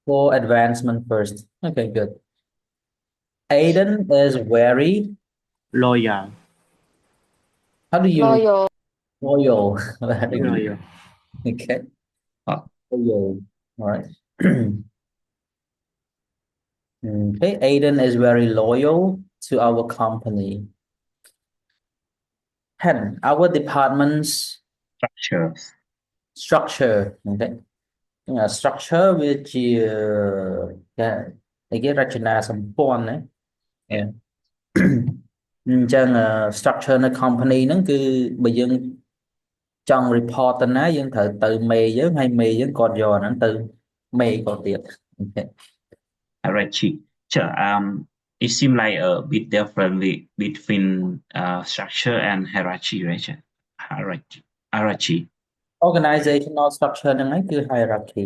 For advancement first. Okay, good. Aiden is very, Loyal. how do you Loyal. loyal? Very good. Loyal. Okay. Loyal. All right. Okay, Aiden is very loyal to our company. 10. Our department's Structures. structure. Okay. Structure which cái rachana សម្ព័ន្ធណា Yeah. អញ្ចឹង structure នៅ company ហ្នឹងគឺបើយើងចង់ report ទៅណាយើងត្រូវទៅមេយើងហើយមេយើងគាត់យកអាហ្នឹងទៅមេគាត់ទៀត Okay. Hierarchy. Sure. It seems like a bit different between structure and hierarchy, right? Sure. Hierarchy. Hierarchy. Organizational structure ហ្នឹងហើយគឺ hierarchy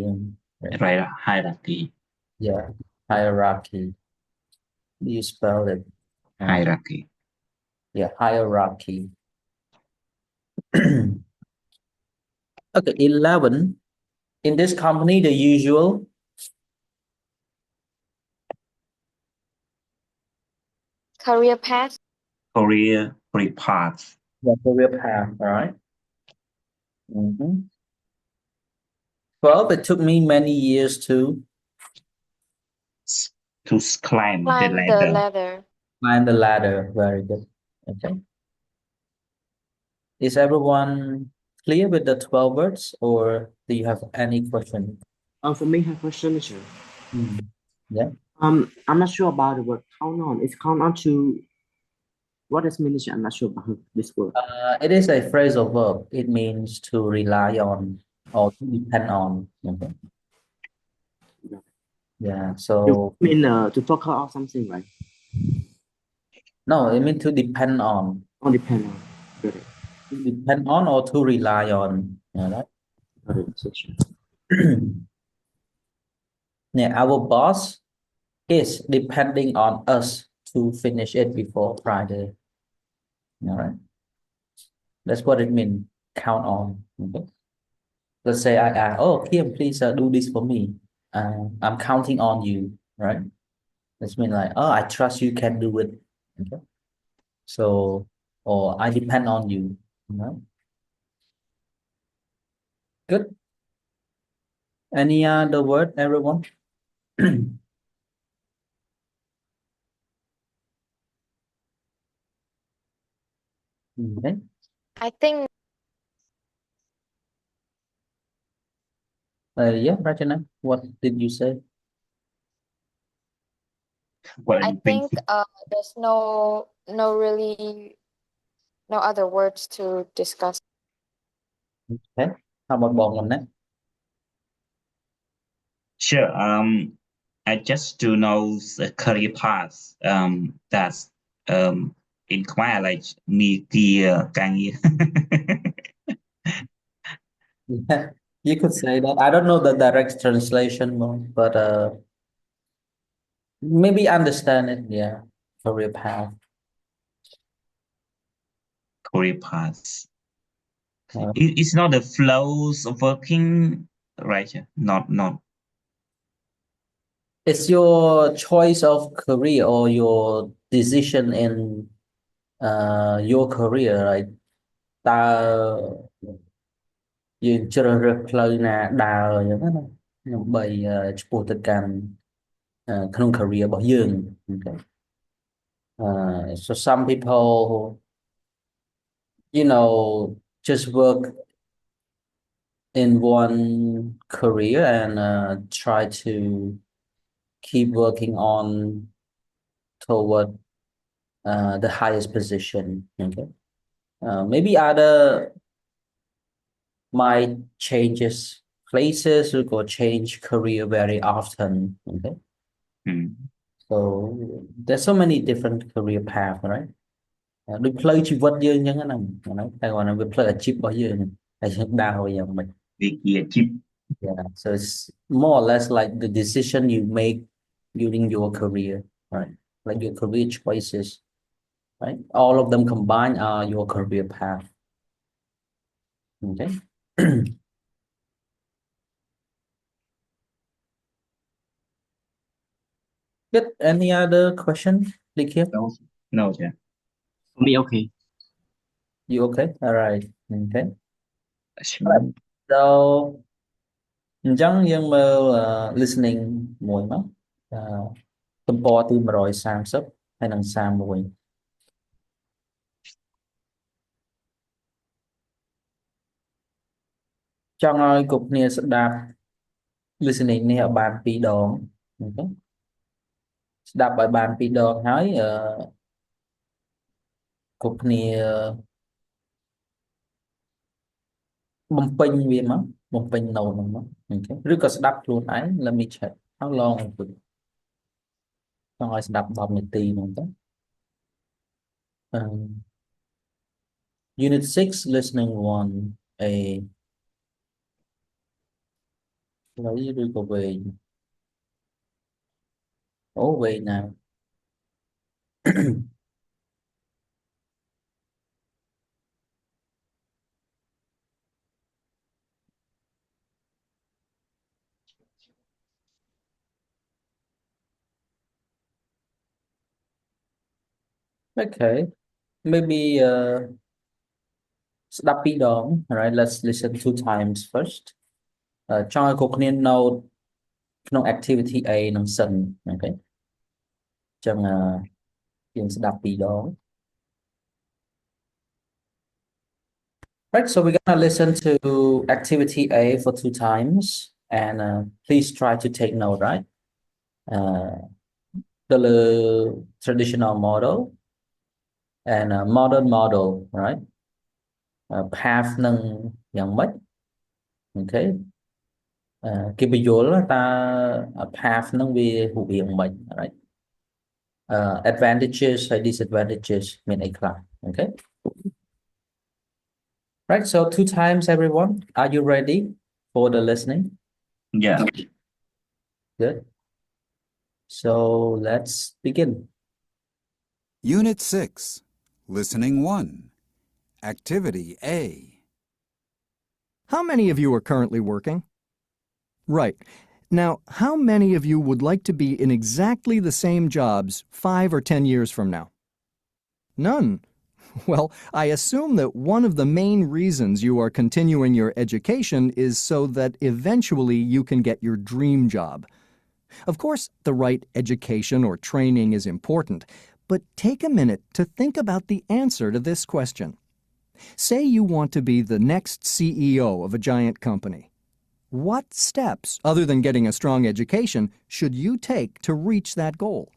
Right. Right. Hierarchy. Yeah, hierarchy. You spell it. Hierarchy. Yeah, hierarchy. Okay, 11. In this company, the usual Career path. Career paths. the career path, all right? 12, it took me many years to To climb the Climb the ladder. ladder. climb the ladder. Very good. Okay. Is everyone clear with the 12 words or do you have any question? For me, I have a question, sir. Yeah. I'm not sure about the word count on. Is count on to what is mean? I'm not sure about this word. It is a phrasal verb. It means to rely on or to depend on. Okay. Yeah. So You mean to focus on something, right? no, it means to depend on. Or depend on. Got it. To depend on or to rely on. All right. Got it. So, sure. Yeah, our boss is depending on us to finish it before Friday. All right. That's what it means. Count on. Okay. Let's say oh Kim, please do this for me. I'm counting on you, right? That's mean like, oh, I trust you can do it. Okay. So, or I depend on you. Good. Any other word, everyone? Okay. I think Yeah, Rachana, what did you say? What do I you think? think there's no really no other words to discuss. Okay. How about Bong on Sure. I just do know the career paths. That's in Khmer like me the Yeah, you could say that. I don't know the direct translation, but maybe understand it. Yeah, career path. career paths. Uh, It's not the flows of working, right? Not. it's your choice of career or your decision in your career, right? តើយើងជ្រើសរើសផ្លូវណាដើរអញ្ចឹងណាដើម្បីឆ្ពោះទៅកាន់ក្នុង career របស់យើង Okay. So some people just work in one career and try to keep working on toward the highest position. Okay. Maybe other might changes places or change career very often. Okay. So there's so many different career paths, right? ដូចផ្លូវជីវិតយើងអញ្ចឹងណាហ្នឹងតែគាត់ថាវាផ្លូវអាជីពរបស់យើងហើយយើងដើរយ៉ាងម៉េច Keep Yeah, so it's more or less like the decision you make during your career, right? Like your career choices, right? All of them combined are your career path. Okay. Good. Any other question, Likia? No, sir. For me, okay. You okay? All right. Okay. Assuming. So អញ្ចឹងយើងមើលlistening មួយមកទំព័រទី130ហើយនិង31ចង់ឲ្យគ្រប់គ្នាស្ដាប់ listening នេះឲ្យបាន2 ដងអូខេស្ដាប់ឲ្យបាន2 ដងហើយគ្រប់គ្នាបំពេញវាមកបំពេញ note ហ្នឹងមកអូខេឬក៏ស្ដាប់ខ្លួនឯង let me check how long it would ចង់ឲ្យស្ដាប់10 នាទីហ្នឹងទៅUnit 6 listening 1A ខ្លីឬក៏វែងអូវែងណាស់ Okay maybe ស្ដាប់2 ដង alright let's listen 2 times first ចង់ឲ្យគ្រប់គ្នា note ក្នុង activity A នឹងសិនអូខេអញ្ចឹងយើងស្ដាប់2 ដង Right, so we're gonna listen to activity A for 2 times and please try to take note, right? The traditional model and modern model, right? Path នឹងយ៉ាងម៉េច Okay. គេបញ្យល់តើ path នឹងវារូបរាងម៉េច right? Advantages and disadvantages មានអីខ្លះ Okay. Right, so 2 times everyone. Are you ready for the listening? Yeah. Good. So let's begin. Unit 6, Listening 1, Activity A. How many of you are currently working? Right. Now, how many of you would like to be in exactly the same jobs 5 or 10 years from now? None. Well, I assume that one of the main reasons you are continuing your education is so that eventually you can get your dream job. Of course, the right education or training is important, but take a minute to think about the answer to this question. Say you want to be the next CEO of a giant company. What steps, other than getting a strong education, should you take to reach that goal?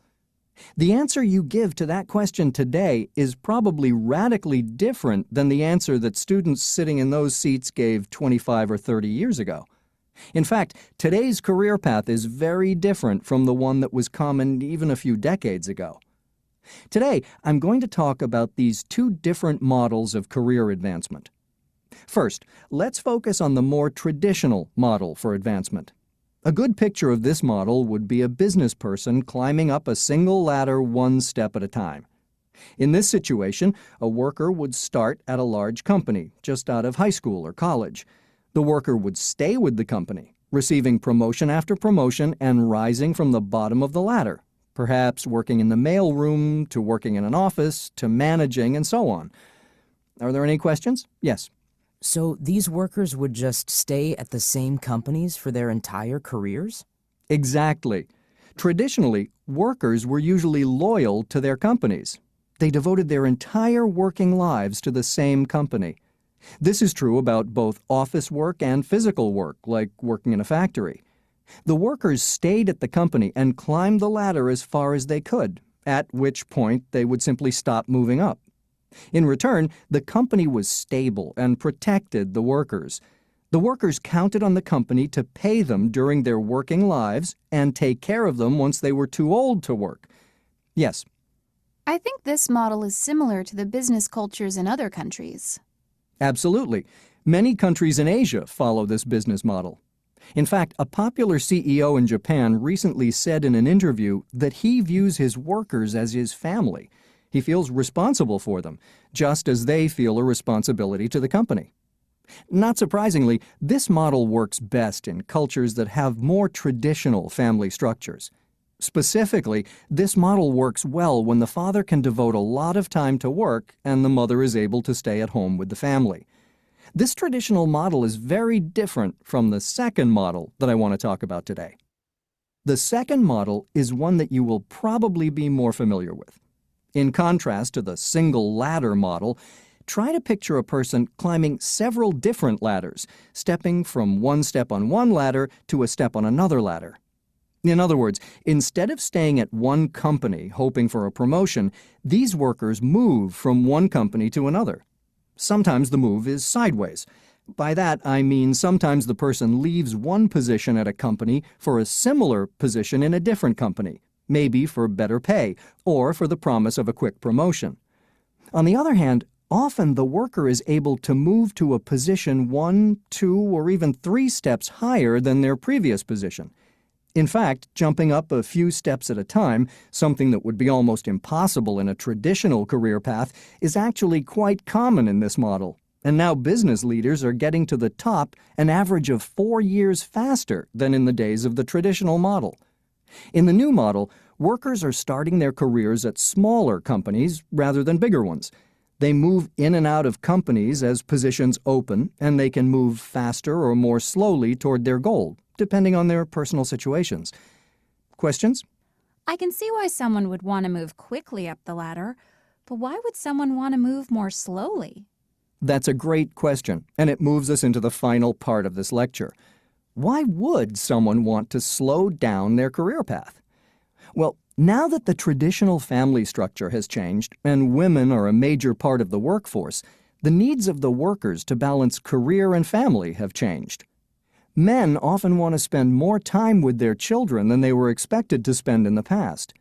The answer you give to that question today is probably radically different than the answer that students sitting in those seats gave 25 or 30 years ago. In fact, today's career path is very different from the one that was common even a few decades ago. Today, I'm going to talk about these 2 different models of career advancement. First, let's focus on the more traditional model for advancement. A good picture of this model would be a business person climbing up a single ladder 1 step at a time. In this situation, a worker would start at a large company just out of high school or college. The worker would stay with the company, receiving promotion after promotion and rising from the bottom of the ladder, perhaps working in the mailroom to working in an office to managing and so on. Are there any questions? Yes. So these workers would just stay at the same companies for their entire careers? Exactly. Traditionally, workers were usually loyal to their companies. They devoted their entire working lives to the same company. This is true about both office work and physical work, like working in a factory. The workers stayed at the company and climbed the ladder as far as they could, at which point they would simply stop moving up. In return, the company was stable and protected the workers. The workers counted on the company to pay them during their working lives and take care of them once they were too old to work. Yes. I think this model is similar to the business cultures in other countries. Absolutely. Many countries in Asia follow this business model. In fact, a popular CEO in Japan recently said in an interview that he views his workers as his family. He feels responsible for them, just as they feel a responsibility to the company. Not surprisingly, this model works best in cultures that have more traditional family structures. Specifically, this model works well when the father can devote a lot of time to work and the mother is able to stay at home with the family. This traditional model is very different from the second model that I want to talk about today. The second model is one that you will probably be more familiar with. In contrast to the single ladder model, try to picture a person climbing several different ladders, stepping from one step on one ladder to a step on another ladder. In other words, instead of staying at one company hoping for a promotion, these workers move from one company to another. Sometimes the move is sideways. By that, I mean sometimes the person leaves one position at a company for a similar position in a different company, maybe for better pay or for the promise of a quick promotion. On the other hand, often the worker is able to move to a position 1, 2, or even 3 steps higher than their previous position. In fact, jumping up a few steps at a time, something that would be almost impossible in a traditional career path, is actually quite common in this model. And now business leaders are getting to the top an average of 4 years faster than in the days of the traditional model. In the new model, workers are starting their careers at smaller companies rather than bigger ones. They move in and out of companies as positions open, and they can move faster or more slowly toward their goal, depending on their personal situations. Questions? I can see why someone would want to move quickly up the ladder, but why would someone want to move more slowly? That's a great question, and it moves us into the final part of this lecture. Why would someone want to slow down their career path? Well, now that the traditional family structure has changed and women are a major part of the workforce, the needs of the workers to balance career and family have changed. Men often want to spend more time with their children than they were expected to spend in the past.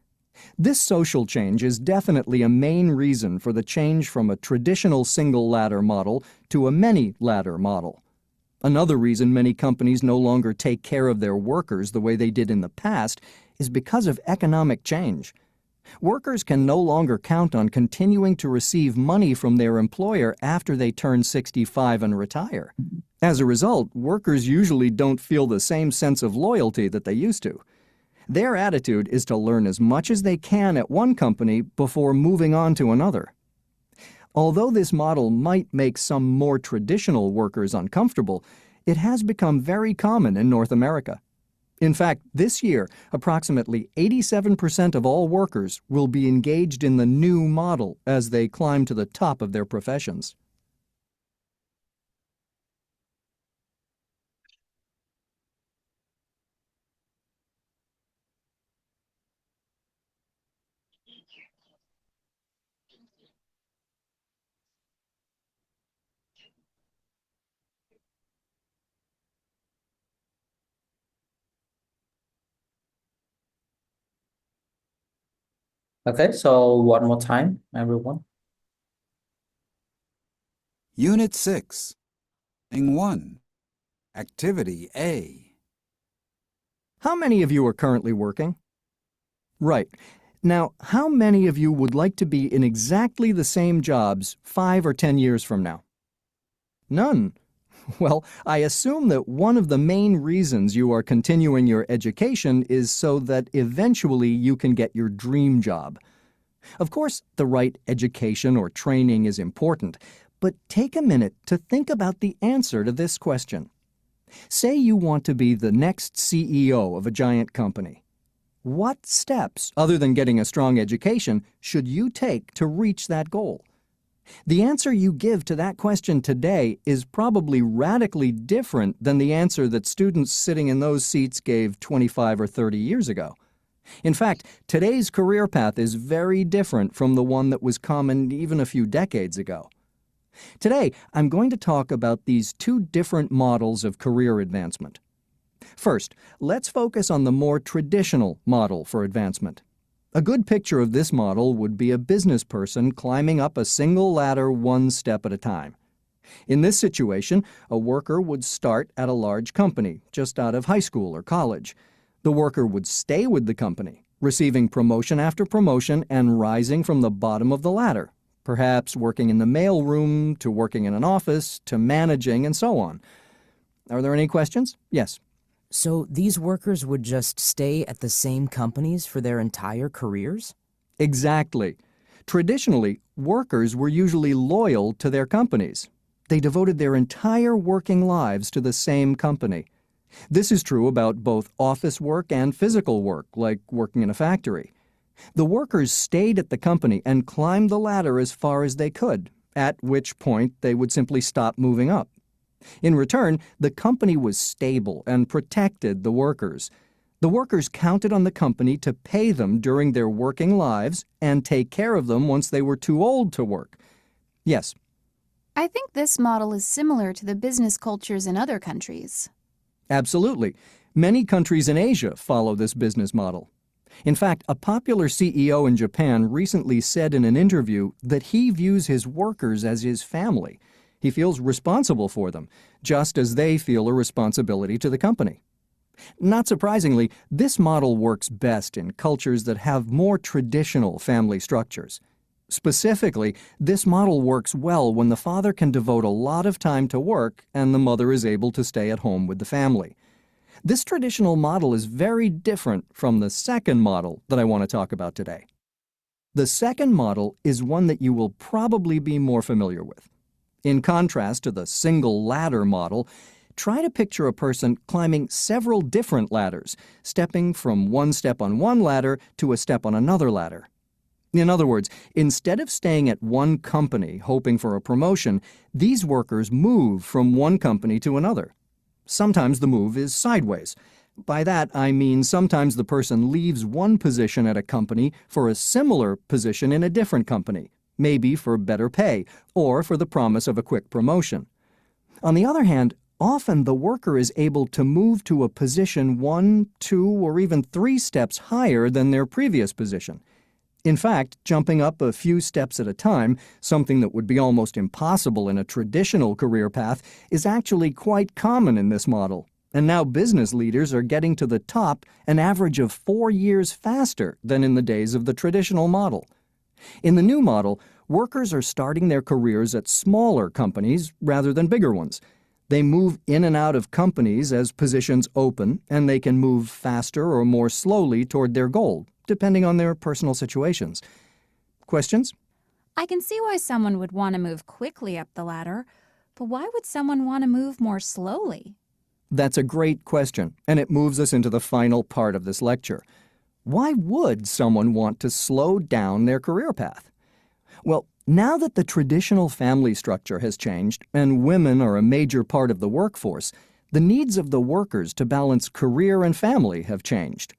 This social change is definitely a main reason for the change from a traditional single ladder model to a many ladder model. Another reason many companies no longer take care of their workers the way they did in the past is because of economic change. Workers can no longer count on continuing to receive money from their employer after they turn 65 and retire. As a result, workers usually don't feel the same sense of loyalty that they used to. Their attitude is to learn as much as they can at one company before moving on to another. Although this model might make some more traditional workers uncomfortable, it has become very common in North America. In fact, this year, approximately 87% of all workers will be engaged in the new model as they climb to the top of their professions. Okay, so one more time, everyone. Unit 6. Thing 1. Activity A. How many of you are currently working? Right. Now, how many of you would like to be in exactly the same jobs 5 or 10 years from now? None. Well, I assume that one of the main reasons you are continuing your education is so that eventually you can get your dream job. Of course, the right education or training is important, but take a minute to think about the answer to this question. Say you want to be the next CEO of a giant company. What steps, other than getting a strong education, should you take to reach that goal? The answer you give to that question today is probably radically different than the answer that students sitting in those seats gave 25 or 30 years ago. In fact, today's career path is very different from the one that was common even a few decades ago. Today, I'm going to talk about these two different models of career advancement. First, let's focus on the more traditional model for advancement. A good picture of this model would be a business person climbing up a single ladder one step at a time. In this situation, a worker would start at a large company, just out of high school or college. The worker would stay with the company, receiving promotion after promotion and rising from the bottom of the ladder, perhaps working in the mailroom, to working in an office, to managing, and so on. Are there any questions? Yes. So these workers would just stay at the same companies for their entire careers? Exactly. Traditionally, workers were usually loyal to their companies. They devoted their entire working lives to the same company. This is true about both office work and physical work, like working in a factory. The workers stayed at the company and climbed the ladder as far as they could, at which point they would simply stop moving up. In return, the company was stable and protected the workers. The workers counted on the company to pay them during their working lives and take care of them once they were too old to work. Yes. I think this model is similar to the business cultures in other countries. Absolutely. Many countries in Asia follow this business model. In fact, a popular CEO in Japan recently said in an interview that he views his workers as his family. He feels responsible for them, just as they feel a responsibility to the company. Not surprisingly, this model works best in cultures that have more traditional family structures. Specifically, this model works well when the father can devote a lot of time to work and the mother is able to stay at home with the family. This traditional model is very different from the second model that I want to talk about today. The second model is one that you will probably be more familiar with. In contrast to the single ladder model, try to picture a person climbing several different ladders, stepping from one step on one ladder to a step on another ladder. In other words, instead of staying at one company hoping for a promotion, these workers move from one company to another. Sometimes the move is sideways. By that, I mean sometimes the person leaves one position at a company for a similar position in a different company, maybe for better pay or for the promise of a quick promotion. On the other hand, often the worker is able to move to a position 1, 2, or even 3 steps higher than their previous position. In fact, jumping up a few steps at a time, something that would be almost impossible in a traditional career path, is actually quite common in this model. And now business leaders are getting to the top an average of 4 years faster than in the days of the traditional model. In the new model, workers are starting their careers at smaller companies rather than bigger ones. They move in and out of companies as positions open, and they can move faster or more slowly toward their goal, depending on their personal situations. Questions? I can see why someone would want to move quickly up the ladder, but why would someone want to move more slowly? That's a great question, and it moves us into the final part of this lecture. Why would someone want to slow down their career path? Well, now that the traditional family structure has changed and women are a major part of the workforce, the needs of the workers to balance career and family have changed.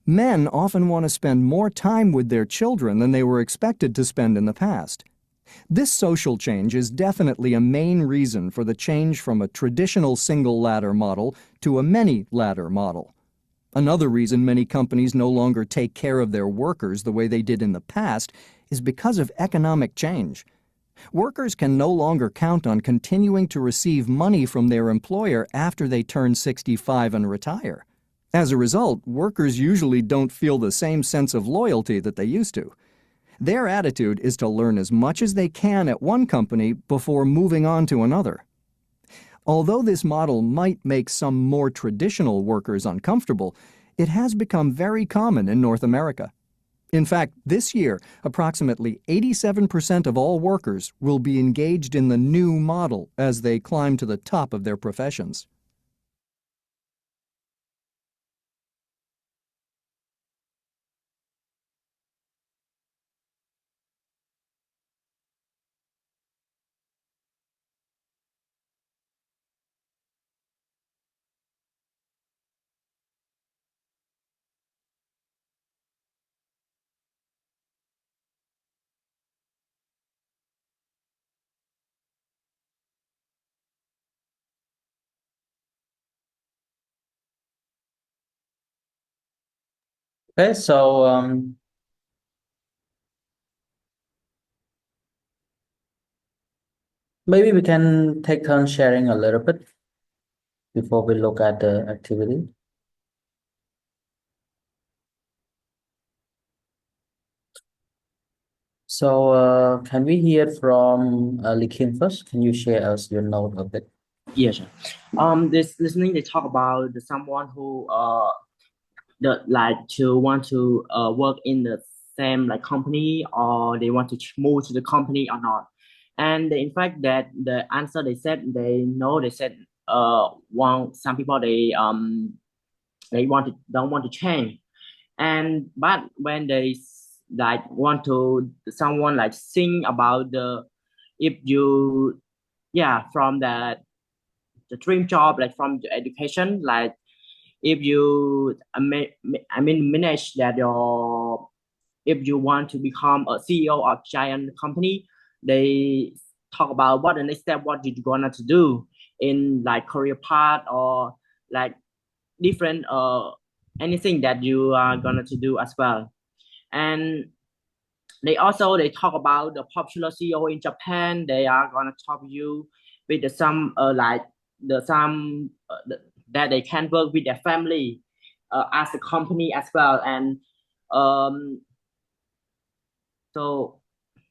Men often want to spend more time with their children than they were expected to spend in the past. This social change is definitely a main reason for the change from a traditional single ladder model to a many ladder model. Another reason many companies no longer take care of their workers the way they did in the past is because of economic change. Workers can no longer count on continuing to receive money from their employer after they turn 65 and retire. As a result, workers usually don't feel the same sense of loyalty that they used to. Their attitude is to learn as much as they can at one company before moving on to another. Although this model might make some more traditional workers uncomfortable, it has become very common in North America. In fact, this year, approximately 87% of all workers will be engaged in the new model as they climb to the top of their professions. Okay, so maybe we can take turns sharing a little bit before we look at the activity. So can we hear from Likin first? Can you share us your note of it? Yeah, sure. This listening they talk about someone who the like to want to work in the same like company, or they want to move to the company or not. And in fact that the answer they said, they said one some people they don't want to change. And but when they like want to someone like think about the, if you, yeah, from the dream job, like from the education, like if you manage that your, if you want to become a CEO of giant company, they talk about what the next step, what you're gonna to do in like career path, or like different anything that you are gonna to do as well. And they talk about the popular CEO in Japan. They are gonna talk you with some like that they can work with their family as a company as well. And um so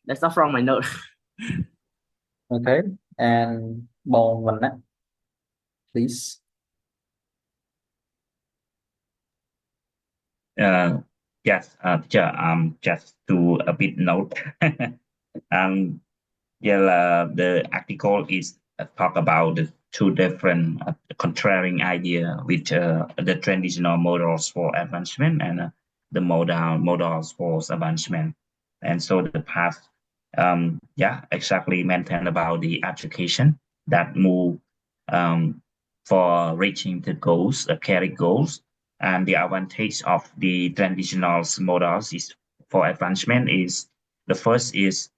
that's not from my note. Okay, and Bong Vanna, please. Yes, teacher, just to a bit note. um, yeah, the article is talk about the two different contraring idea with the traditional models for advancement and the models for advancement. And so the past, yeah, exactly mentioned about the education that move for reaching the goals, carry goals, and the advantage of the traditional models is for advancement is the first is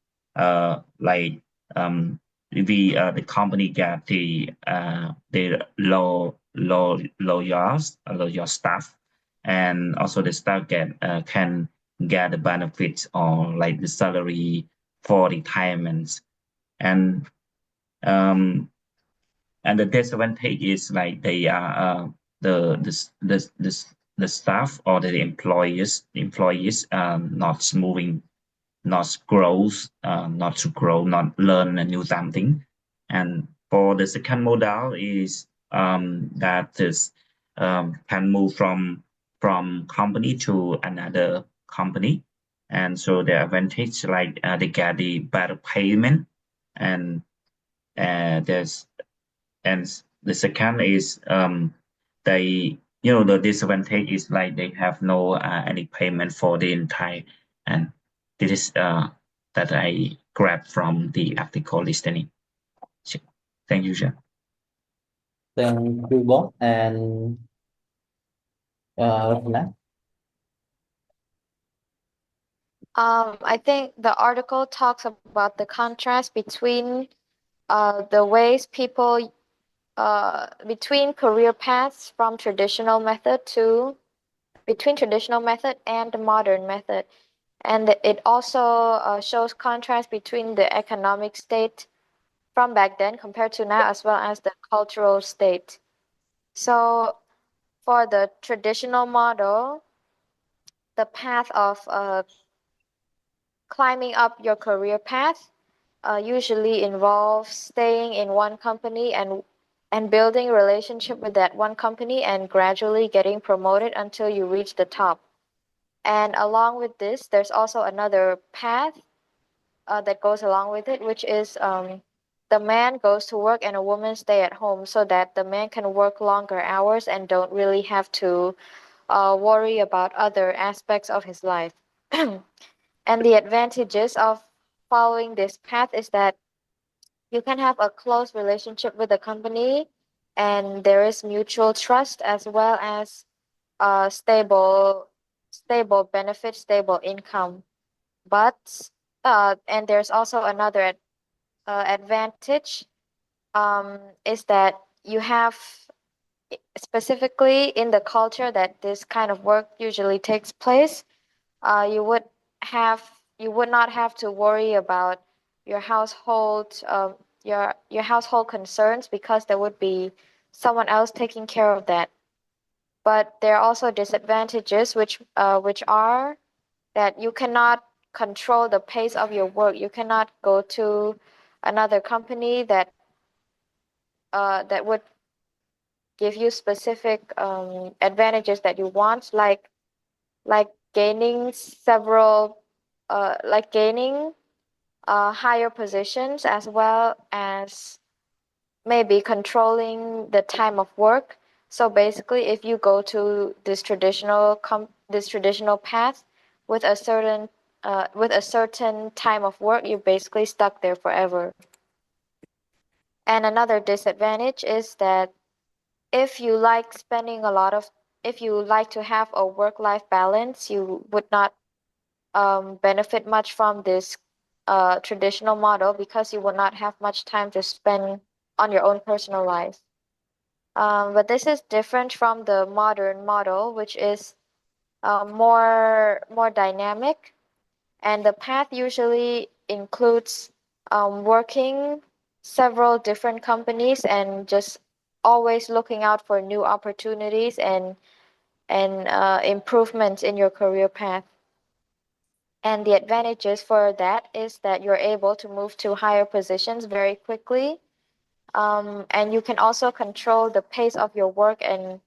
like the company get the low staff, and also the staff get can get the benefits or like the salary for retirements. And um and the disadvantage is like they are the staff or the employees not moving, not grows, not to grow, not learn a new something. And for the second model is that is can move from company to another company. And so the advantage like they get the better payment. And there's and the second is they, the disadvantage is like they have no any payment for the entire. And this is that I grabbed from the article listening. Thank you, sir. Thank you, Bong and Vanna. I think the article talks about the contrast between the ways people between career paths from traditional method to between traditional method and the modern method. And it also shows contrast between the economic state from back then compared to now, as well as the cultural state. So for the traditional model, the path of climbing up your career path usually involves staying in one company and building a relationship with that one company and gradually getting promoted until you reach the top. And along with this, there's also another path that goes along with it, which is the man goes to work and a woman stay at home, so that the man can work longer hours and don't really have to worry about other aspects of his life. And the advantages of following this path is that you can have a close relationship with the company, and there is mutual trust, as well as stable benefit, stable income. But and there's also another advantage, is that you have, specifically in the culture that this kind of work usually takes place, you would have you would not have to worry about your household your household concerns, because there would be someone else taking care of that. But there are also disadvantages, which are that you cannot control the pace of your work. You cannot go to another company that that would give you specific advantages that you want, like gaining higher positions, as well as maybe controlling the time of work. So basically, if you go to this traditional path with a certain time of work, you're basically stuck there forever. And another disadvantage is that if you like to have a work-life balance, you would not benefit much from this traditional model, because you will not have much time to spend on your own personal life. But this is different from the modern model, which is more dynamic, and the path usually includes working several different companies and just always looking out for new opportunities and improvements in your career path. And the advantages for that is that you're able to move to higher positions very quickly. And you can also control the pace of your work and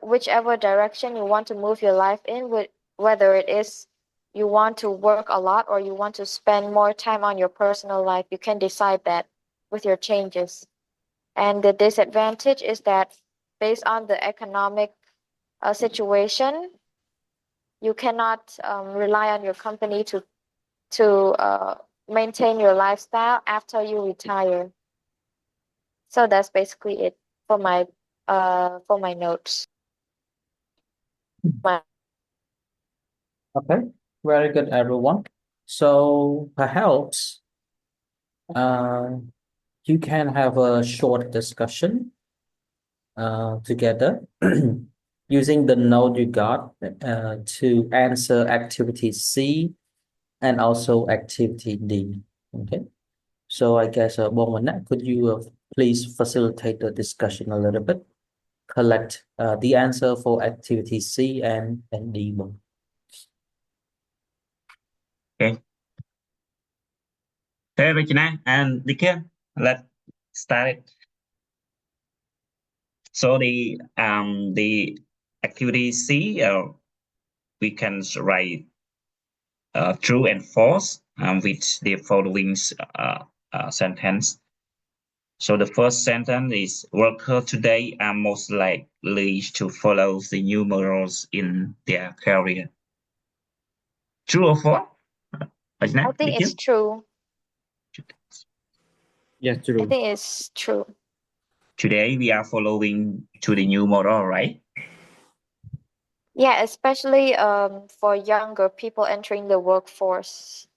whichever direction you want to move your life in, whether it is you want to work a lot or you want to spend more time on your personal life, you can decide that with your changes. And the disadvantage is that based on the economic situation, you cannot rely on your company to maintain your lifestyle after you retire. So that's basically it for my notes. Okay, very good, everyone. So perhaps you can have a short discussion together using the note you got to answer activity C and also activity D. Okay, so I guess Bomana, could you please facilitate the discussion a little bit? Collect the answer for activity C and D. Okay. Okay, Regina and Dickon, let's start it. So the activity C, we can write true and false with the following sentence. So the first sentence is: workers today are most likely to follow the new models in their career. True or false? I think it's true. Yes, true. I think it's true. Today we are following to the new model, right? Yeah, especially for younger people entering the workforce.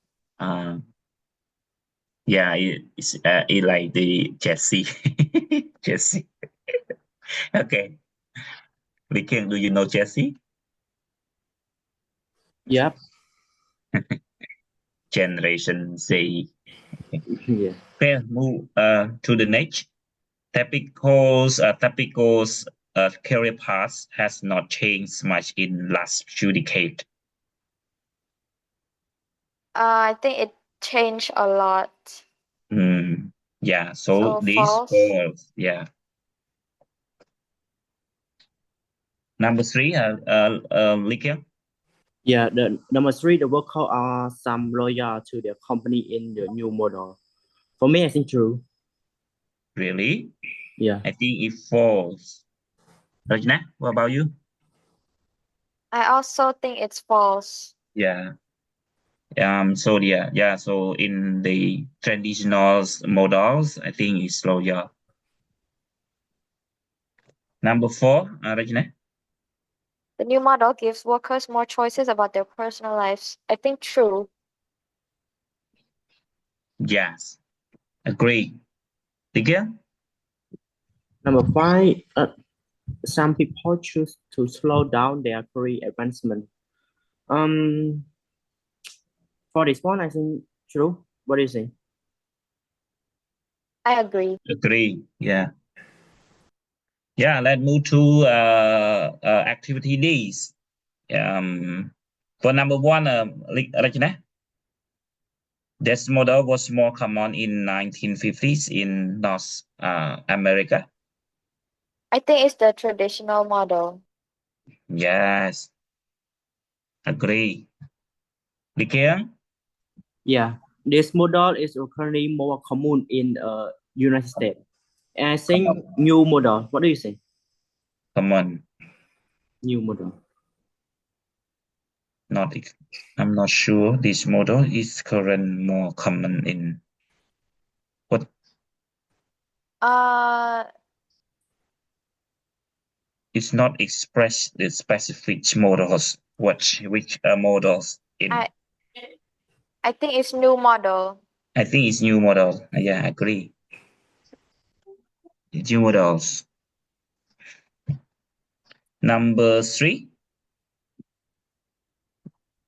Yeah, it's like the Jesse. Jesse. Okay. Viking, do you know Jesse? Yep. Generation Z. Yeah. Okay, move to the next. Typical career path has not changed much in last few decades. I think it changed a lot. Yeah, so this false. false. Yeah. Number 3, Likia. Yeah, the number 3, the workers are some loyal to their company in the new model. For me, I think true. Really? Yeah. I think it false. Rajna, what about you? I also think it's false. Yeah. So so in the traditional models, I think it's loyal. Number 4, Rajna. The new model gives workers more choices about their personal lives. I think true. Yes, agree. Again? Number 5, some people choose to slow down their career advancement. For this one, I think true. What do you think? I agree. Agree. Yeah. Yeah, let's move to activity Ds. For number 1, Rajna. This model was more common in 1950s in North America. I think it's the traditional model. Yes, agree. Lý Kiên? Yeah, this model is currently more common in United States. And I think new model. What do you say? Common. New model. I'm not sure this model is current more common in what? It's not expressed the specific models. Which models in? I think it's new model. I think it's new model. Yeah, I agree. New models. Number 3.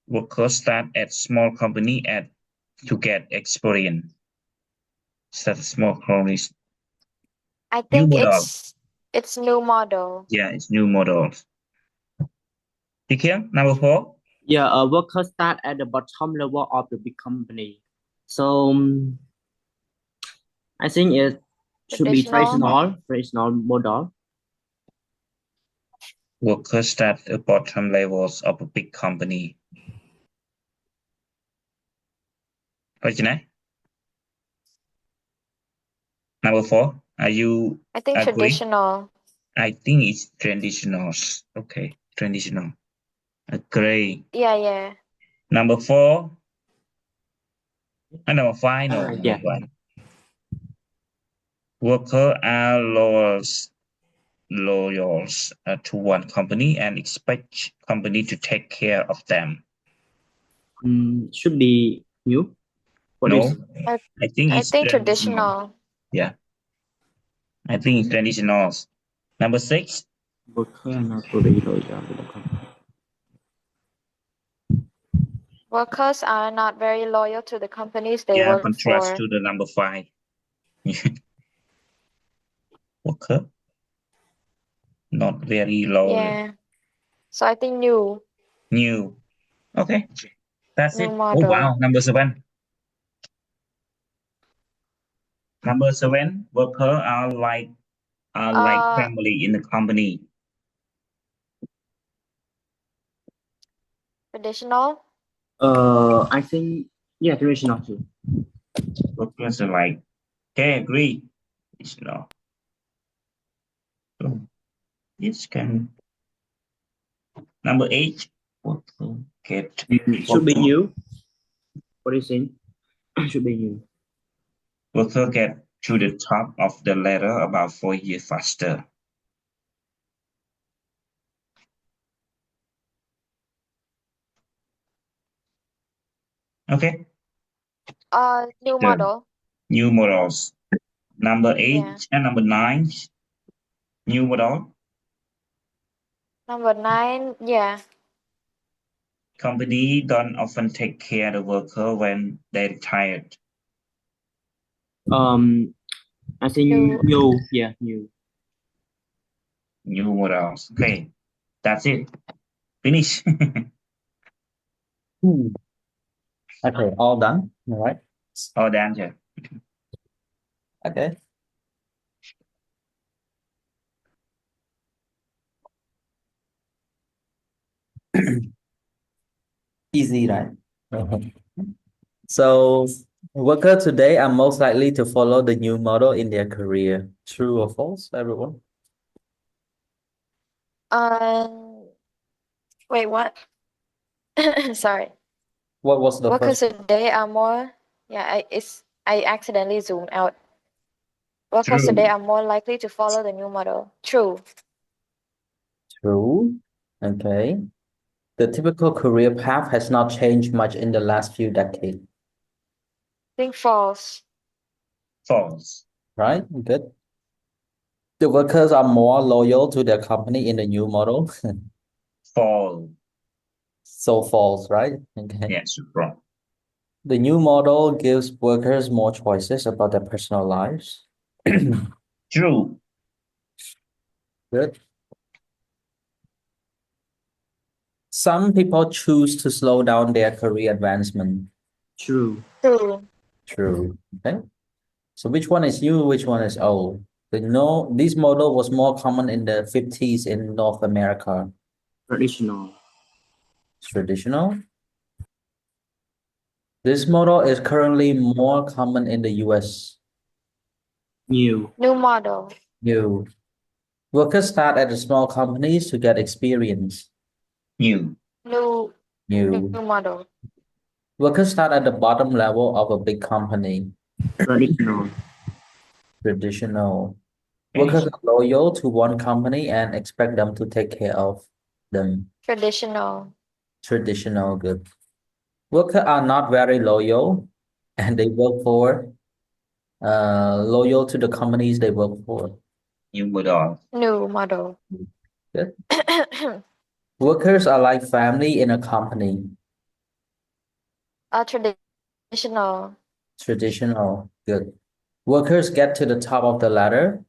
Workers start at small company to get experience. Start small companies. I New think model. it's new model. Yeah, it's new models. Lý Kiên, number 4. Yeah, workers start at the bottom level of the big company. So I think it should be traditional model. Workers start at the bottom levels of a big company. Number 4. Are you I think agree? traditional. I think it's traditional. Okay, traditional. Agree. Yeah. Number 4. And number 5. No, Yeah. number 5. Workers are loyal to one company and expect company to take care of them. Should be new. What No, is? I think I it's think traditional. traditional. Yeah, I think it's traditional. Number 6. Workers are not fully loyal to the company. Workers are not very loyal to the companies they Yeah, work contrast for. to the number 5. Worker not very loyal. Yeah. So I think new. New. Okay, that's New it. model. Oh wow, number 7. Number 7. Workers are like family in the company. Traditional. I think traditional too. Workers are like, okay, agree. It's not. So this can. Number 8. Worker get. Should be new. What do you think? Should be new. Worker get to the top of the ladder about 4 years faster. Okay. New model. New models. Number 8 Yeah. and number 9. New model. Number 9. Yeah. Company don't often take care of the worker when they retired. I think new. Yeah, new. New models. Okay, that's it. Finish. Okay, all done. All right. All the answer. Okay. Easy, right? So, workers today are most likely to follow the new model in their career. True or false, everyone? Wait, what? Sorry. What was the Workers first? today are more. Yeah, I accidentally zoomed out. Workers True. today are more likely to follow the new model. True. True. Okay. The typical career path has not changed much in the last few decades, I think false. False. right? Good. The workers are more loyal to their company in the new model. False. So false, right? Okay. Yes, wrong. The new model gives workers more choices about their personal lives. True. Good. Some people choose to slow down their career advancement. True. True. True. Okay. So which one is new? Which one is old? This model was more common in the 50s in North America. Traditional. Traditional. This model is currently more common in the US. New. New model. New. Workers start at the small companies to get experience. New. New New. model. Workers start at the bottom level of a big company. Traditional. Traditional. Workers are loyal to one company and expect them to take care of them. Traditional. Traditional. Good. Workers are not very loyal and they work for loyal to the companies they work for. New model. New model. Good. Workers are like family in a company. Traditional. Traditional. Good. Workers get to the top of the ladder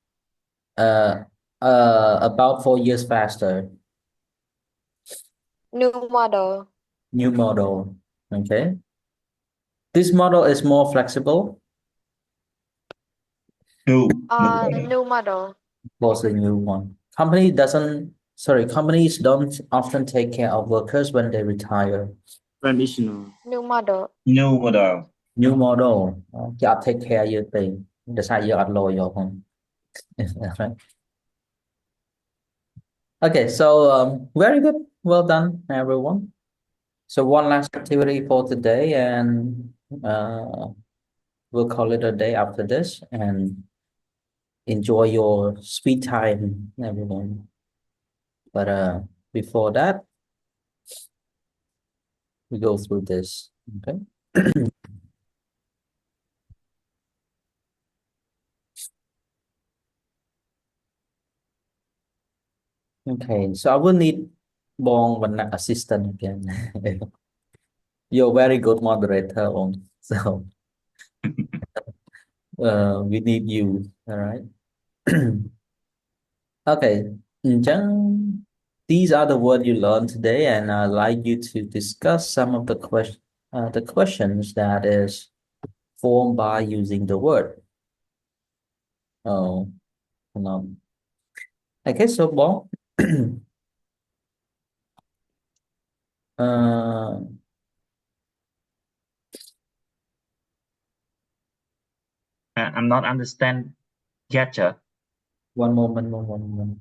about 4 years faster. New model. New model. Okay. This model is more flexible. New. New model. Was the new one. Companies don't often take care of workers when they retire. Traditional. New model. New model. New model. You take care of your thing. Decide you are loyal. Right. Okay, so very good. Well done, everyone. So one last activity for today, and we'll call it a day after this. And enjoy your sweet time, everyone. But before that, we go through this. Okay. Okay, so I will need Bong and assistant again. You're a very good moderator, Bong. So we need you. All right. Okay. These are the words you learned today, and I'd like you to discuss some of the questions that is formed by using the word. Oh, no. Okay, so Bong. uh, I'm not understand yet. one moment, one moment.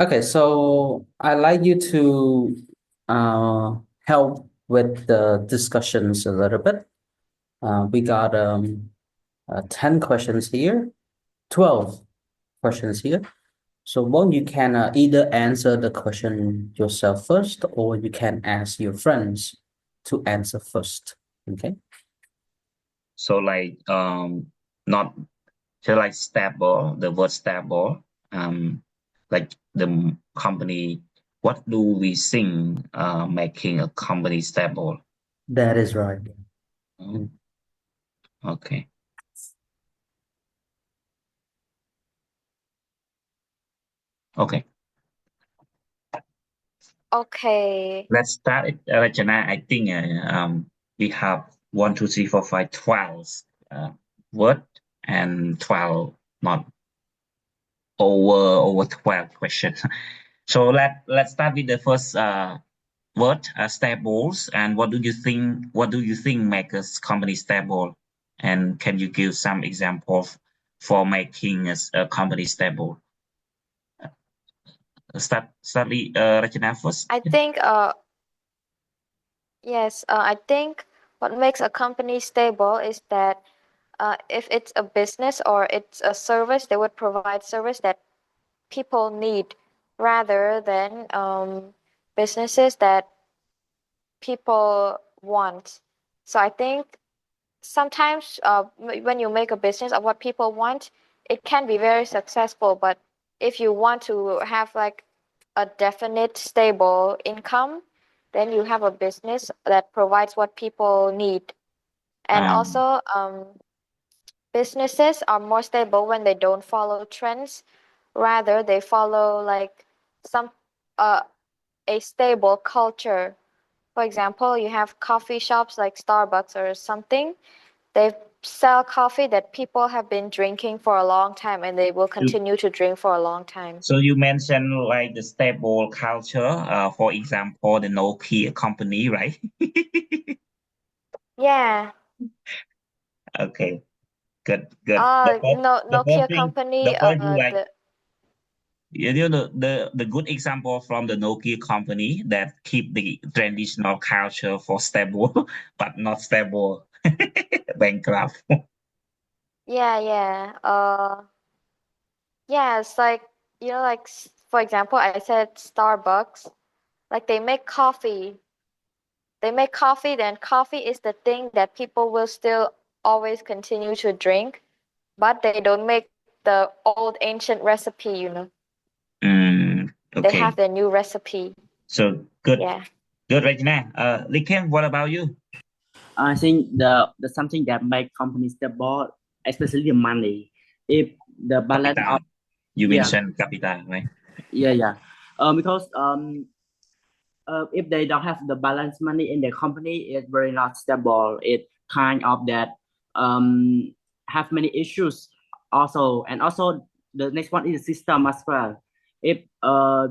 Okay, so I'd like you to help with the discussions a little bit. We got 10 questions here, 12 questions here. So one, you can either answer the question yourself first, or you can ask your friends to answer first. Okay. So like not so like stable, the word stable, like the company, what do we think making a company stable? That is right. Okay. Okay. Okay. Let's start it, Rachana. I think we have 1, 2, 3, 4, 5, 12 word and 12 not over 12 questions. So let's start with the first word, stables. And what do you think makes a company stable? And can you give some examples for making a company stable? Start Rachana first. I think yes, I think what makes a company stable is that if it's a business or it's a service, they would provide service that people need rather than businesses that people want. So I think sometimes when you make a business of what people want, it can be very successful. But if you want to have like a definite stable income, then you have a business that provides what people need. And Um, also, businesses are more stable when they don't follow trends. Rather, they follow like some uh, a stable culture. For example, you have coffee shops like Starbucks or something. They sell coffee that people have been drinking for a long time and they will you, continue to drink for a long time. so you mentioned like the stable culture, for example, the Nokia company, right? Yeah. Okay, good, good. No, The first Nokia thing, the company, first you like, the you know, the good example from the Nokia company that keep the traditional culture for stable, but not stable, bankrupt. yeah. Yeah, it's like like for example, I said Starbucks, like they make coffee. They make coffee, then coffee is the thing that people will still always continue to drink, but they don't make the old ancient recipe. They Okay, have their new recipe. so good, Yeah. good, Regina. Liken, what about you? I think the something that make companies stable, especially the money. If the balance Capital. of You yeah mentioned capital, right? yeah because if they don't have the balance money in their company, it's very not stable. It kind of that um have many issues also, and also the next one is the system as well. If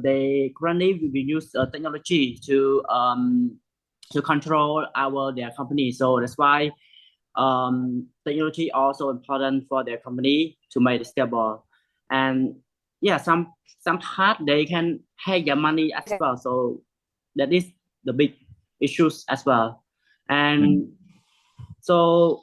they currently we use technology to control their company, so that's why technology also important for their company to make it stable. And yeah, some part they can hack their money as well, so that is the big issues as well. Mm. And so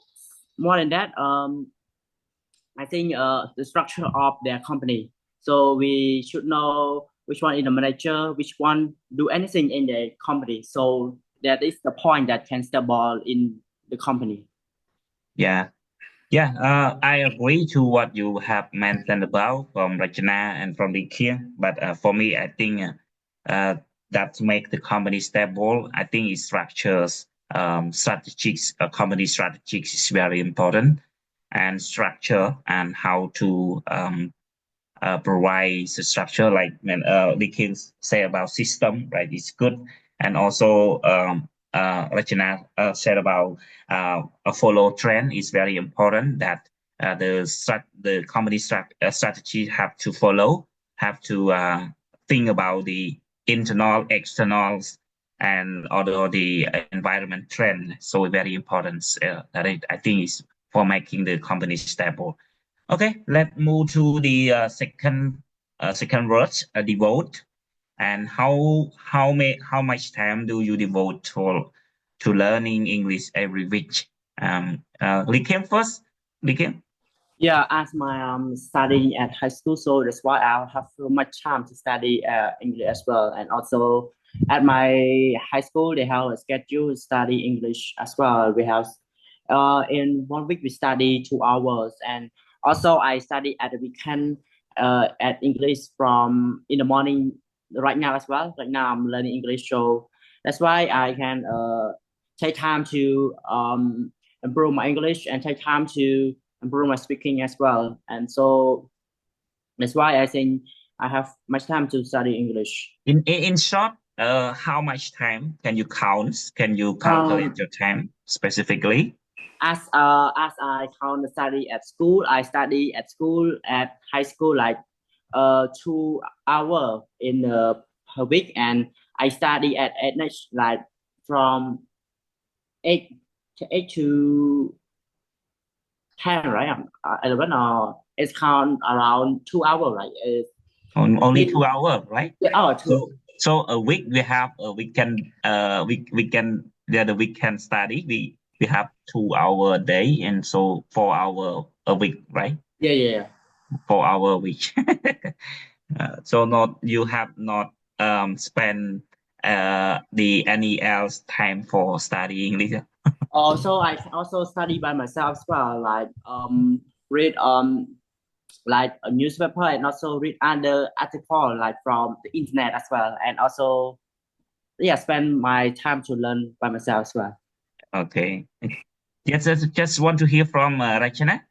more than that, I think the structure of their company, so we should know which one is the manager, which one do anything in the company, so that is the point that can stable in the company. Yeah, yeah. I agree to what you have mentioned about from Rachana and from Liken. But for me, I think that to make the company stable, I think it structures, strategies, company strategies is very important, and structure and how to provide the structure like when Liken say about system, right? It's good, and also Rachana said about a follow trend is very important. That the company strategy have to follow, have to think about the internal, externals, and other the environment trend. So very important. That I think is for making the company stable. Okay, let's move to the second word, devote. And how much time do you devote to learning English every week? Likem first. Likem. Yeah, as my studying at high school, so that's why I have so much time to study English as well. And also at my high school, they have a schedule to study English as well. We have in 1 week we study 2 hours, and also I study at the weekend at English from in the morning right now as well. Right now I'm learning English, so that's why I can take time to improve my English and take time to improve my speaking as well. And so that's why I think I have much time to study English. In short, how much time can you count? Can you calculate Um, your time specifically? as I count the study at school, I study at school at high school like 2 hour in per week, and I study at NH like from 8 to 10, right? 11 or it's count around 2 hours, right? Only 2 hours, right? Yeah, So a week we have a weekend the weekend study we have 2 hour a day and so 4 hour a week, right? yeah. 4 hour a week. So not you have not spend the any else time for studying English. Also, I also study by myself as well, like read like a newspaper and also read other article like from the internet as well, and also spend my time to learn by myself as well. Okay. Yes, just want to hear from Rachana,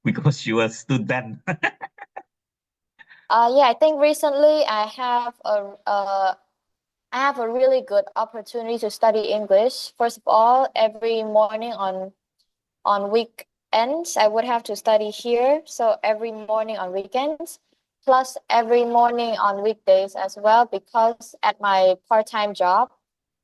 because you are a student. Yeah, I think recently I have a really good opportunity to study English. First of all, every morning on weekends, I would have to study here. So every morning on weekends, plus every morning on weekdays as well, because at my part-time job,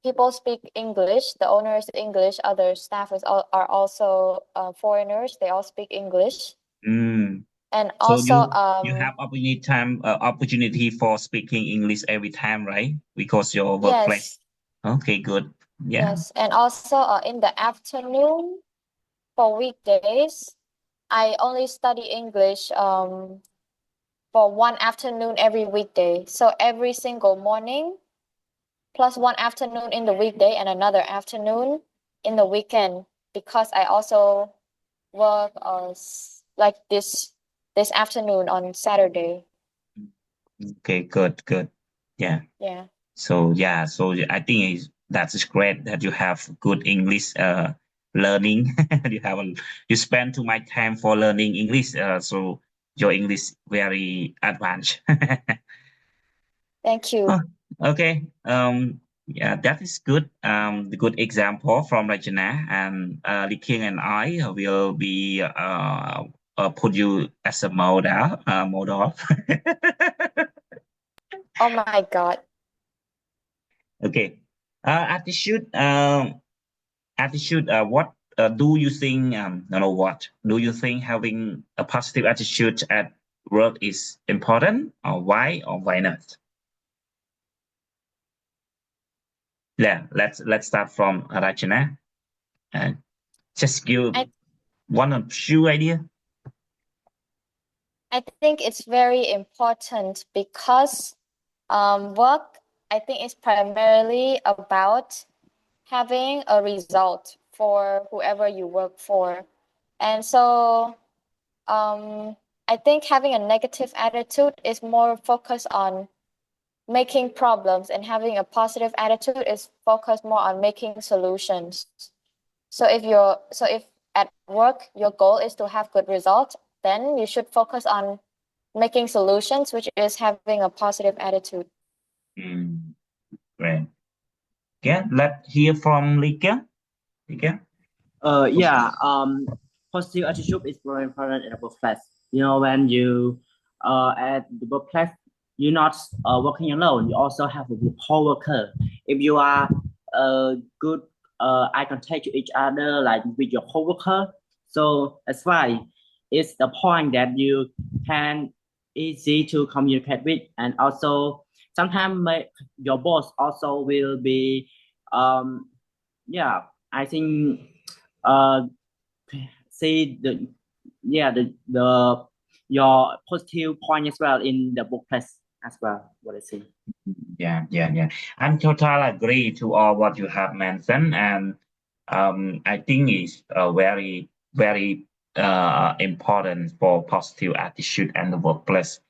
people speak English. The owner is English. Other staff are also foreigners. They all speak English. Mm. And So also, you have opportunity for speaking English every time, right? Because your workplace. yes, Okay, good. Yeah. yes, and also in the afternoon for weekdays, I only study English for one afternoon every weekday. So every single morning, plus one afternoon in the weekday and another afternoon in the weekend, because I also work like this afternoon on Saturday. Okay, good. Yeah. Yeah. So I think that's great that you have good English learning. You spend too much time for learning English. So your English very advanced. Thank you. Oh, okay. Yeah, that is good. The good example from Rajana and Li King and I will be put you as a model. Oh my God. Okay. Attitude. Attitude. What do you think? No, what do you think having a positive attitude at work is important, or why not? Yeah, let's start from Rachana and just give I one or two idea. I think it's very important because work, I think, is primarily about having a result for whoever you work for. And so I think having a negative attitude is more focused on making problems, and having a positive attitude is focused more on making solutions. So if at work your goal is to have good results, then you should focus on making solutions, which is having a positive attitude. Great. Yeah, let's hear from Lika. Lika. Yeah. Positive attitude is very important in the workplace. You know, when you at the workplace, you're not working alone. You also have a co-worker. If you are good eye contact to each other, like with your co-worker, so that's why it's the point that you can easy to communicate with, and also sometimes your boss also will be yeah, I think uh see the your positive point as well in the workplace as well, what I see. Yeah. I'm totally agree to all what you have mentioned, and I think it's very important for positive attitude and the workplace.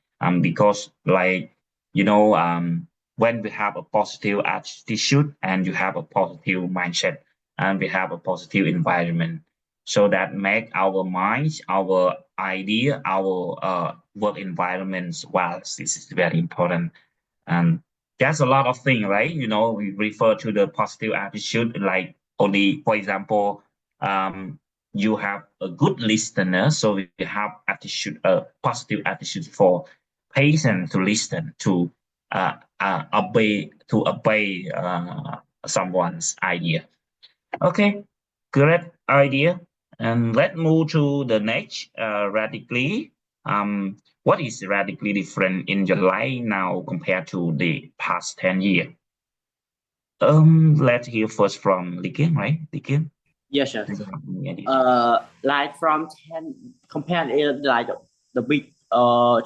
Because like when we have a positive attitude and you have a positive mindset and we have a positive environment, so that make our minds, our idea, our work environments well. This is very important. And there's a lot of things, right? We refer to the positive attitude, like only, for example, you have a good listener, so you have attitude, a positive attitude for patient to listen to obey someone's idea. Okay, great idea. And let's move to the next radically. What is radically different in your life now compared to the past 10 years? Let's hear first from Likin, right? Likin? Yes, sir. Yeah. Like from 10 compared like the big the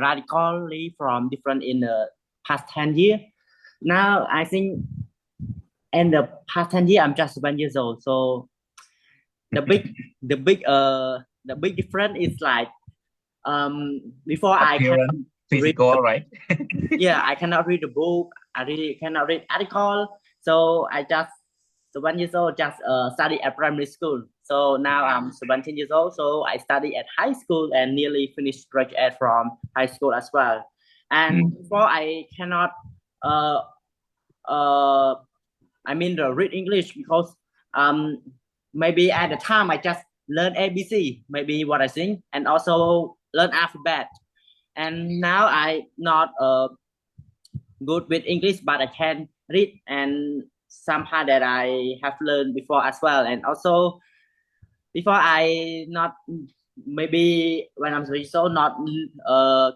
radically from different in the past 10 years. Now I think in the past 10 years I'm just 1 years old. So the big difference is like before I can Appearance, read physical, right? yeah, I cannot read the book. I really cannot read article. So I just 1 years old, just study at primary school. So now I'm 17 years old. So I study at high school and nearly finished graduate from high school as well. And before I cannot uh uh I mean the read English because maybe at the time I just learn ABC, maybe what I think, and also learn alphabet. And now I not good with English, but I can read and some part that I have learned before as well. And also before I not maybe when I'm so not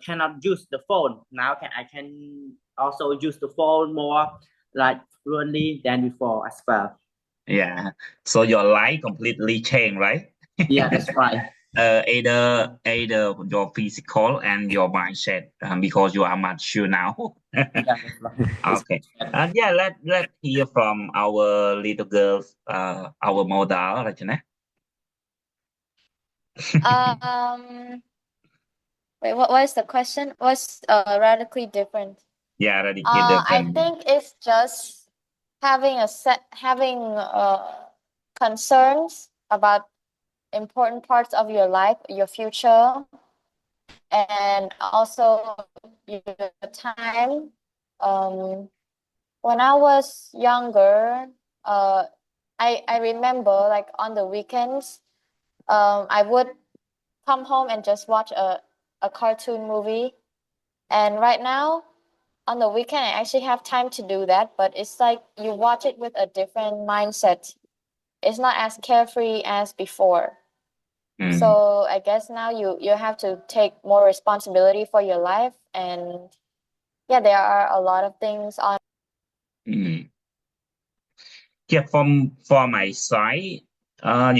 cannot use the phone. Now I can also use the phone more like fluently than before as well. Yeah. So your life completely changed, right? Yeah, that's right. Either your physical and your mindset, because you are mature now. Yeah, that's right. Okay. Yeah, let hear from our little girls, our model, right? Wait, what is the question? What's radically different? Yeah, radically I different. think it's just having concerns about important parts of your life, your future, and also your time. When I was younger, I remember like on the weekends, I would come home and just watch a cartoon movie. And right now, on the weekend, I actually have time to do that, but it's like you watch it with a different mindset. It's not as carefree as before. So I guess now you have to take more responsibility for your life, and yeah, there are a lot of things on. Yeah, for my side, I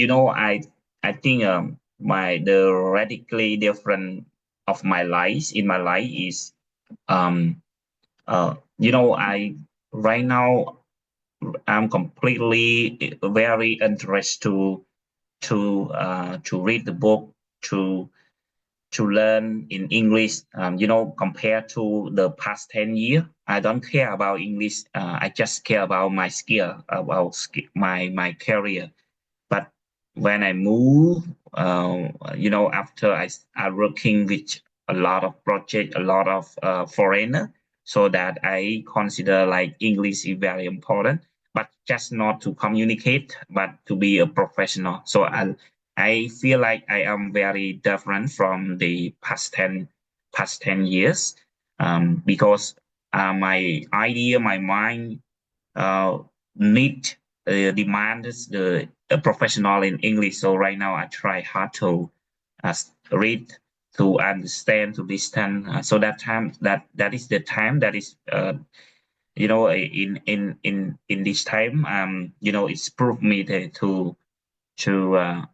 think the radically different of my life in my life is I right now I'm completely very interested to read the book to learn in English. Compared to the past 10 years, I don't care about English. I just care about my skill, about my career. But when I move, after I working with a lot of project, a lot of foreigner, so that I consider like English is very important, but just not to communicate, but to be a professional. So I feel like I am very different from the past ten years, because my idea, my mind need demands the professional in English. So right now I try hard to read, to understand, to listen. So that is the time that is in this time it's proved me to uh,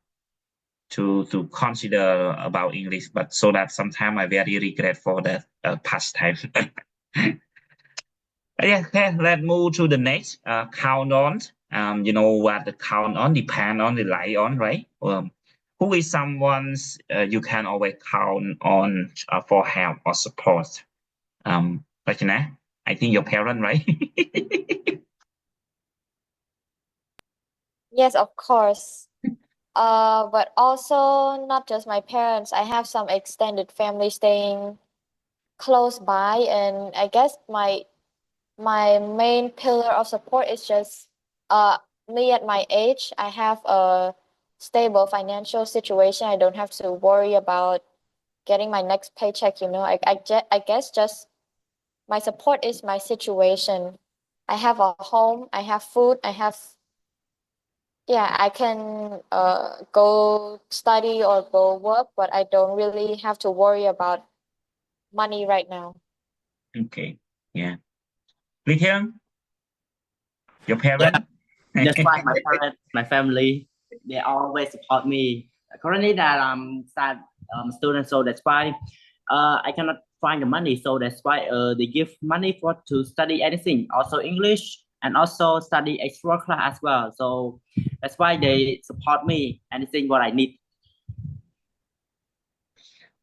to consider about English. But so that sometimes I very regret for that past time. Yeah, okay, let's move to the next count on. What the count on depend on, rely on, right? Who is someone's you can always count on for help or support? Like I think your parent, right? Yes, of course. But also not just my parents. I have some extended family staying close by, and I guess my main pillar of support is just me at my age. I have a stable financial situation. I don't have to worry about getting my next paycheck. I guess just my support is my situation. I have a home, I have food, I have Yeah, I can go study or go work, but I don't really have to worry about money right now. Okay. Yeah. Lý Thiên, your Yeah, parent? that's why my parents, my family, they always support me. Currently, that I'm sad student, so that's why I cannot find the money. So that's why they give money for to study anything, also English and also study extra class as well. So that's why they support me anything what I need.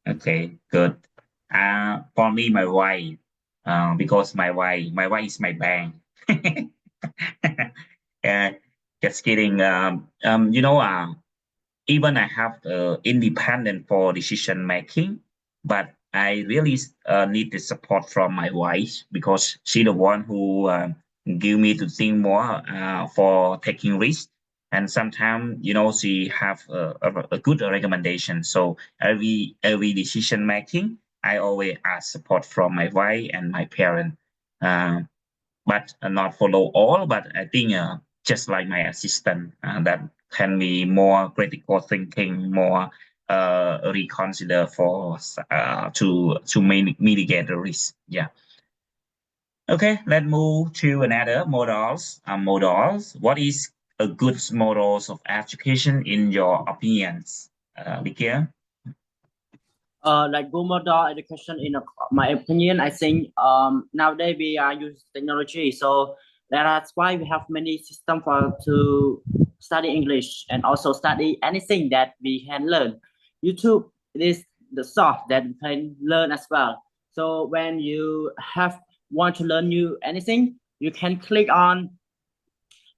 Okay, good. For me, my wife, because my wife is my bank. uh, just kidding. Even I have independent for decision making, but I really need the support from my wife because she the one who give me to think more for taking risks. And sometimes, she have a good recommendation. So every decision making, I always ask support from my wife and my parent. Uh, but not follow all, but I think just like my assistant, that can be more critical thinking, more reconsider for to mitigate the risk. Yeah. Okay, let's move to another models. Models. What is a good models of education in your opinions, Likia? Like role model education in my opinion, I think nowadays we are using technology, so that's why we have many system for to study English and also study anything that we can learn. YouTube is the source that we can learn as well. So when you have want to learn new anything, you can click on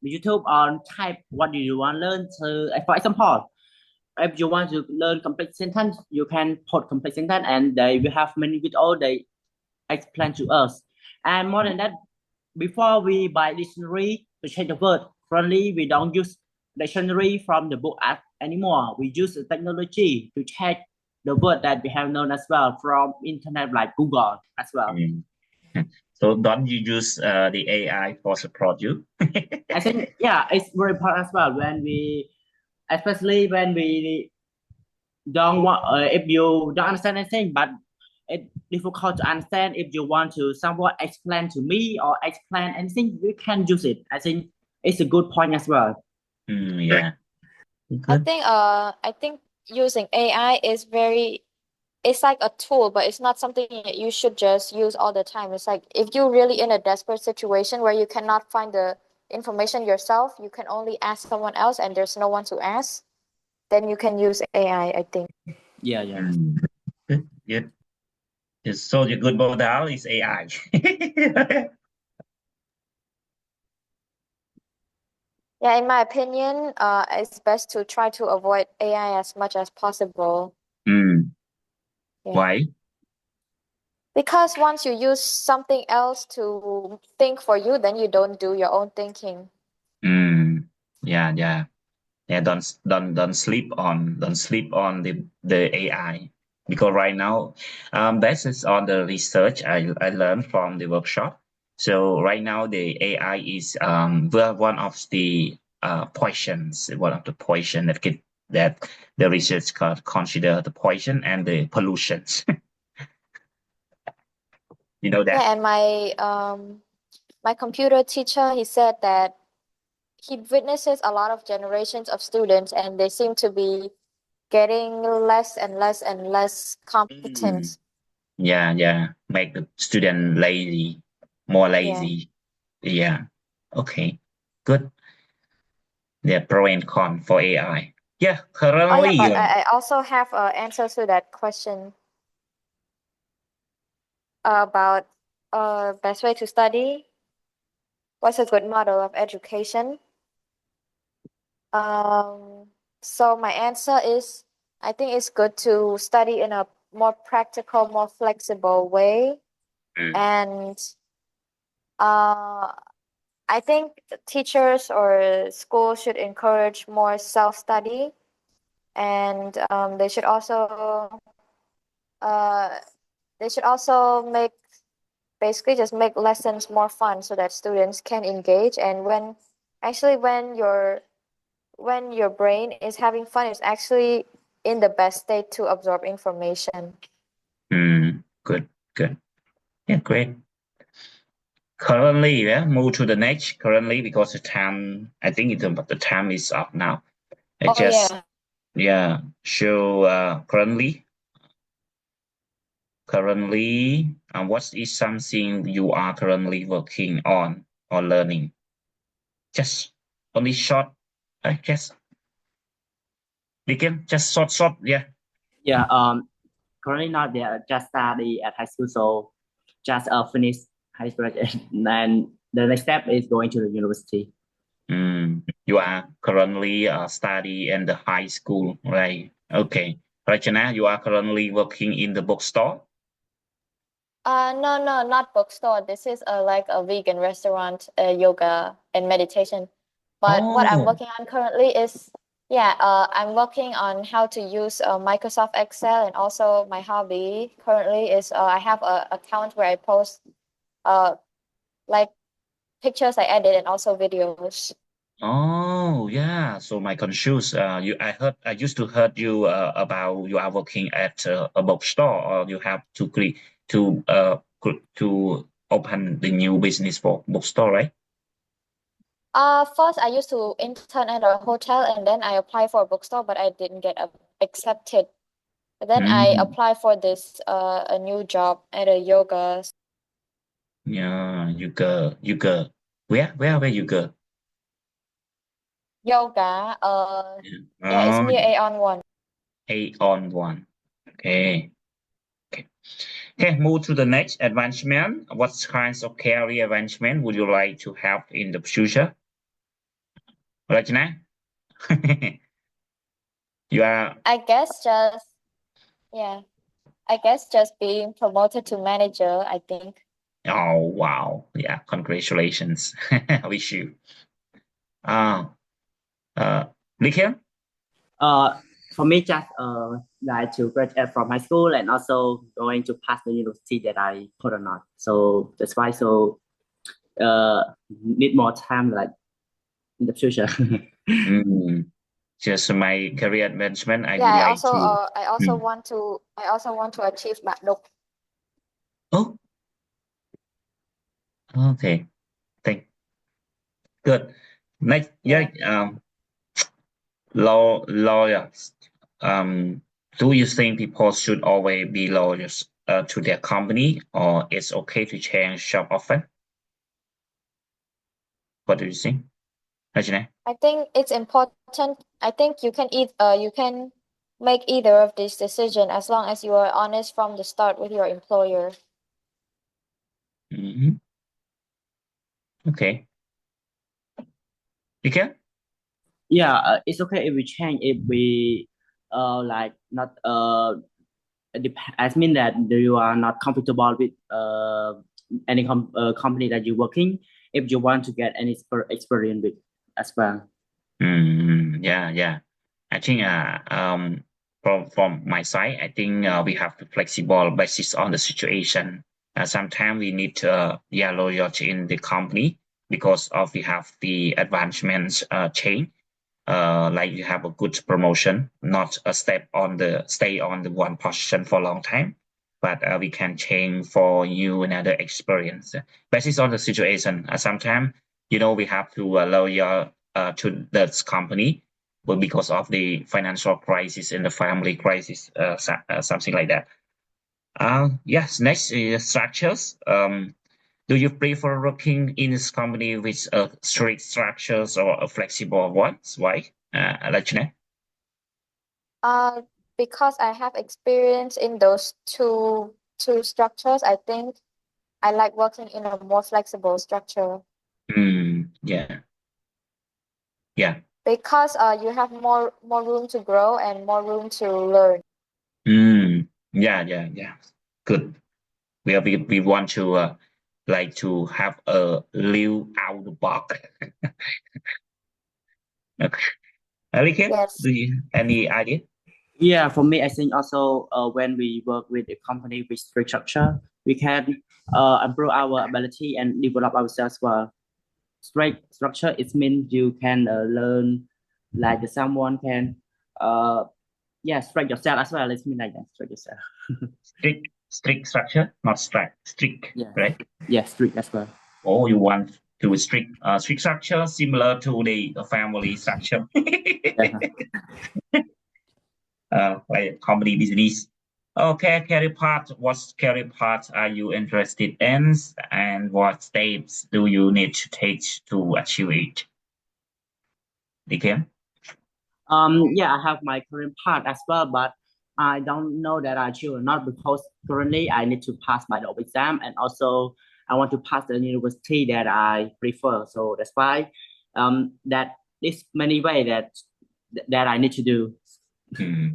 YouTube and type what do you want to learn. So for example, if you want to learn complete sentence, you can put complete sentence and they will have many videos they explain to us. And more than that, before we buy dictionary to check the word, currently we don't use dictionary from the book anymore. We use the technology to check the word that we have known as well from internet like Google as well. Mm. So don't you use the AI for support you? I think yeah, it's very important as well when we, especially when we don't want if you don't understand anything, but it's difficult to understand. If you want to someone explain to me or explain anything, you can use it. I think it's a good point as well. Yeah. I Good. think using AI is it's like a tool, but it's not something that you should just use all the time. It's like if you're really in a desperate situation where you cannot find the information yourself, you can only ask someone else and there's no one to ask, then you can use I think. Yeah. Mm. Good. Good. So the good model is AI. Yeah, in my opinion, it's best to try to avoid AI as much as possible. Mm. Yeah. Why? Because once you use something else to think for you, then you don't do your own thinking. Mm. Yeah. Don't sleep on the AI, because right now, this is on the research I learned from the workshop. So right now the AI is one of the poison that the research consider the poison and the pollutions. You know that. Yeah, and my computer teacher, he said that he witnesses a lot of generations of students and they seem to be getting less and less and less competent. Yeah. Make the student more Yeah. lazy. Yeah. Okay. Good. The pro and con for AI. Yeah. Oh yeah, Currently, but I also have an answer to that question about best way to study. What's a good model of education? So my answer is I think it's good to study in a more practical, more flexible way. And I think teachers or schools should encourage more self-study, and uh, they should also make basically just make lessons more fun so that students can engage. And when when your brain is having fun, it's actually in the best state to absorb information. Good, good. Yeah, great. Currently, yeah, move to the next. Currently, because the time, I think the time is up now. I Oh just, yeah. yeah, show currently, what is something you are currently working on or learning? Just only short, I guess. Begin just short, yeah. Yeah. Currently not there. Just study at high school, so just finish high school, and the next step is going to the university. You are currently study in the high school, right? Okay. Rachana, you are currently working in the bookstore? No, not bookstore. This is like a vegan restaurant, yoga and meditation. But what I'm Oh, working on currently is, yeah, I'm working on how to use Microsoft Excel, and also my hobby currently is I have a account where I post uh like pictures I edit and also videos. oh, yeah. So my confused. I used to heard you about you are working at a bookstore, or you have to to open the new business for bookstore, right? First I used to intern at a hotel, and then I applied for a bookstore, but I didn't get accepted. Then I Mm, applied for this a new job at a yoga. yeah, you go. Where you go? Yoga. Yeah. Yeah, it's Oh, near Aeon One. 8-on-1. Okay. Okay. Okay, move to the next advancement. What kinds of career advancement would you like to have in the future? Rachana? You are, I guess just yeah. I guess just being promoted to manager, I think. oh, wow. Yeah, congratulations. I wish you. Uh, uh, Nikhil? For me, just like to graduate from high school and also going to pass the university that I put or not. So that's why need more time like in the future. Mm, just my career advancement, I Yeah, would like to. I also Mm. want to achieve Baduk. Oh, okay. Thank Good. Next, yeah, Yeah. lawyers. Do you think people should always be lawyers to their company, or it's okay to change job often? What do you think, Rajna? I think it's important. I think you can make either of these decision as long as you are honest from the start with your employer. Hmm. Okay. You can? Yeah, it's okay if we change if we like not I mean that you are not comfortable with any company that you're working if you want to get any experience with as well. Yeah. I think from my side, I think we have to flexible basis on the situation. Sometimes we need loyalty in the company because of we have the advancements chain. Like you have a good promotion, not a stay on the one position for a long time, but we can change for you another experience. Basis on the situation. Sometimes we have to loyal to this company, but because of the financial crisis and the family crisis, something like that. Yes, next is structures. Do you prefer working in this company with strict structures or a flexible ones? Why? Let you know. Uh, because I have experience in those two structures, I think I like working in a more flexible structure Yeah, yeah. because you have more room to grow and more room to learn. Yeah. Good. We want to like to have a live out the box. Okay. Alicia, Yes. do you any idea? Yeah, for me, I think also when we work with a company with strict structure, we can improve our ability and develop ourselves well. Strict structure, it means you can learn like the someone can yeah, strike yourself as well. Let's mean like that, strike yourself. Strict structure, not strict, Yeah. right? Yeah, strict as well. Oh, you want to strict structure similar to the family structure, Yeah. like company business. Okay, career path. What career path are you interested in, and what steps do you need to take to achieve it? Okay. Yeah, I have my current path as well, but I don't know that I choose or not because currently I need to pass my exam and also I want to pass the university that I prefer. So that's why that there's many way that I need to do. Hmm.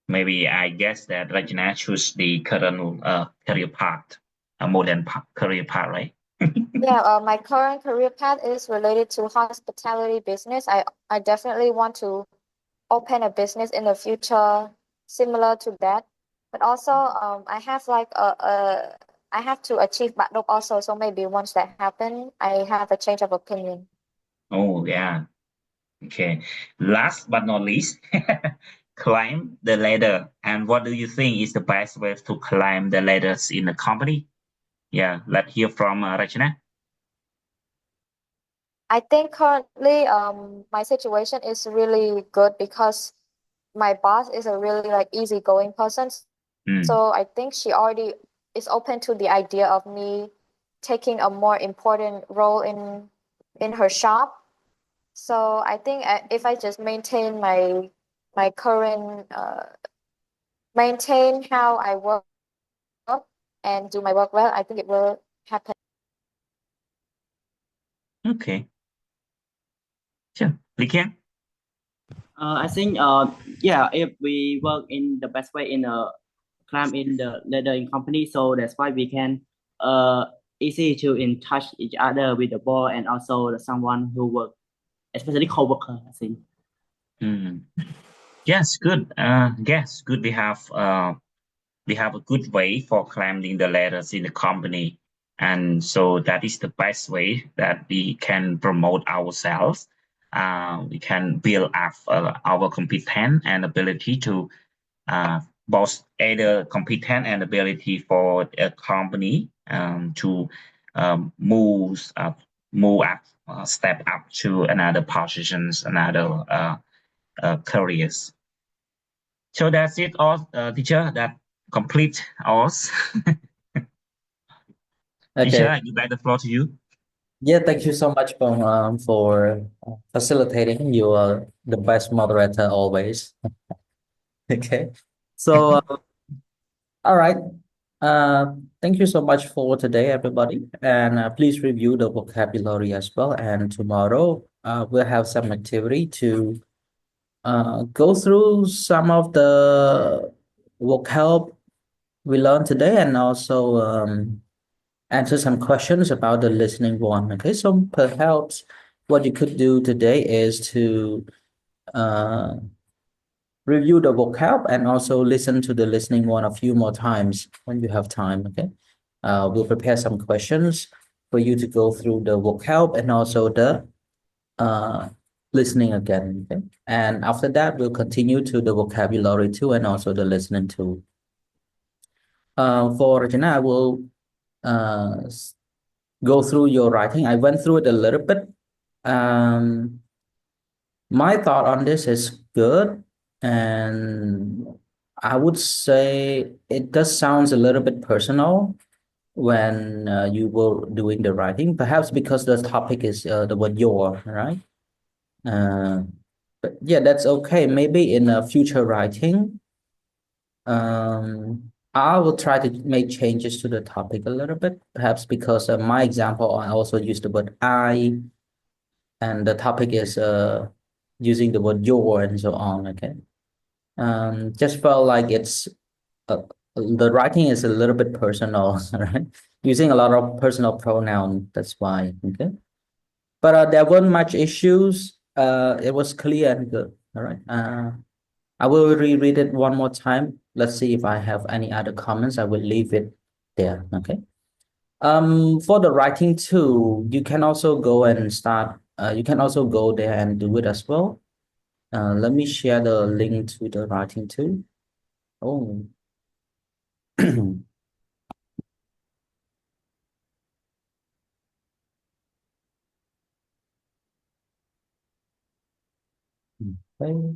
Maybe I guess that Rajna choose the current career path, a modern career path, right? Yeah, my current career path is related to hospitality business. I definitely want to open a business in the future similar to that. But also, I have like I have to achieve Badok also. So maybe once that happen, I have a change of opinion. Oh yeah. Okay. Last but not least, climb the ladder. And what do you think is the best way to climb the ladders in the company? Yeah, let's hear from Rachna. I think currently, my situation is really good because my boss is a really like easygoing person. Mm. So I think she already is open to the idea of me taking a more important role in her shop. So I think if I just maintain my current maintain how I work and do my work well, I think it will happen. Okay. Sure. Likian? I think yeah, if we work in the best way in a climb in the ladder in company, so that's why we can easy to in touch each other with the boss and also someone who work, especially co-worker, I think. Mm. Yes, good. Yes, good. We have a good way for climbing the ladders in the company, and so that is the best way that we can promote ourselves. We can build up our competence and ability to both either competence and ability for a company to move up, step up to another positions, another careers. So that's it, all teacher. That complete ours. Teacher, Okay. I give back the floor to you. Yeah, thank you so much for facilitating. You are the best moderator always. Okay. So, all right. Thank you so much for today, everybody. And please review the vocabulary as well. And tomorrow, we'll have some activity to go through some of the vocab we learned today and also answer some questions about the listening one. Okay, so perhaps what you could do today is to uh, review the vocab and also listen to the listening one a few more times when you have time. Okay, we'll prepare some questions for you to go through the vocab and also the uh, listening again. Okay, and after that we'll continue to the vocabulary too and also the listening too. For Regina, I will uh, go through your writing. I went through it a little bit. My thought on this is good, and I would say it does sounds a little bit personal when you were doing the writing, perhaps because the topic is the word your, right? Uh, but yeah, that's okay. Maybe in a future writing, I will try to make changes to the topic a little bit, perhaps because my example, I also use the word I, and the topic is using the word your and so on. Okay. Just felt like it's the writing is a little bit personal, right? Using a lot of personal pronoun. That's why. Okay. But there weren't much issues. It was clear and good. All right. I will reread it one more time. Let's see if I have any other comments. I will leave it there. Okay. For the writing too, you can also go and start You can also go there and do it as well. Let me share the link to the writing tool. Oh. Okay.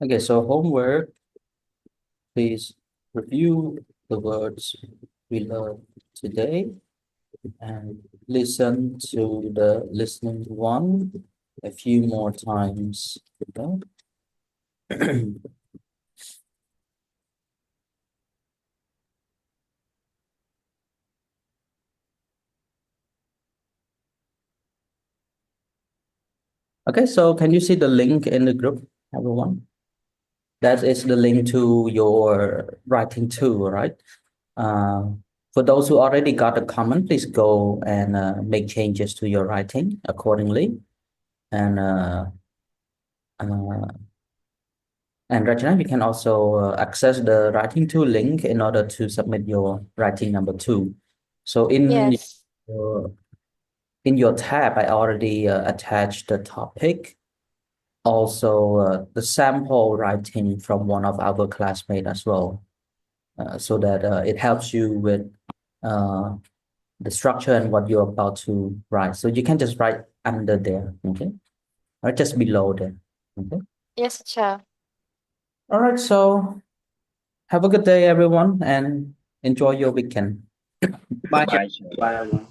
Okay, so homework, please review the words we learned today and listen to the listening one a few more times. Okay? Okay, so can you see the link in the group, everyone? That is the link to your writing tool, right? For those who already got a comment, please go and make changes to your writing accordingly. And Rachana, you can also access the writing tool link in order to submit your writing number 2. So Yes. in your tab, I already attached the topic, also the sample writing from one of our classmates as well, so that it helps you with the structure and what you're about to write. So you can just write under there, okay? Or just below there, okay? Yes, teacher. All right, so have a good day, everyone, and enjoy your weekend. Bye. Bye. Bye, everyone.